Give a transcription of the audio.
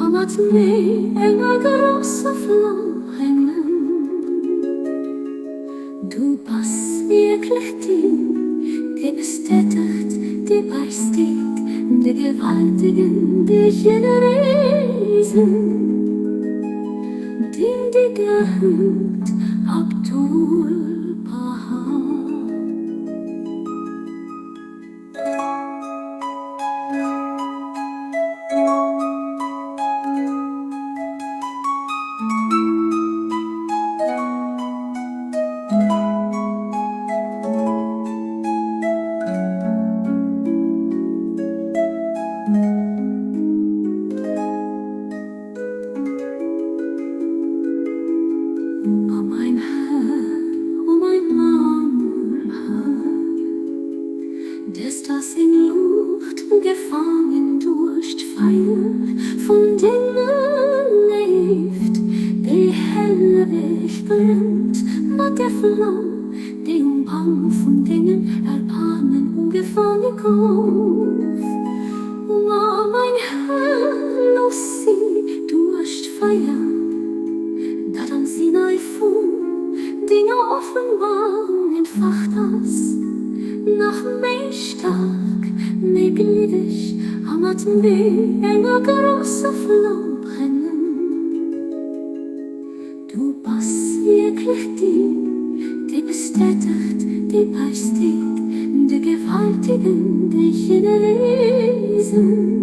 amat mig enger, grousser, Flam brennen. Du bist wierklech die bestätigt, die beisteet, die Gewaltegen, die Genere, isen. Die gehört Abdu'l-Baha. O mein Herr, o mein Mann, des das in Luucht gefangen durch Feuer von Denger lebt, die hellewech brennt nach der Flam, Dengem von Dengem Erbaarmen, ugefaangen gouf. O mein Herr, los sie durch Feuer, dat am Sinai of Denger Offenbarung entfacht hast, nach staark, gliddeg, amat mig enger, grousser, Flam brennen. Du bist wierklech die bestätigt, die beisteet, die Gewaltegen, die Genere, isen.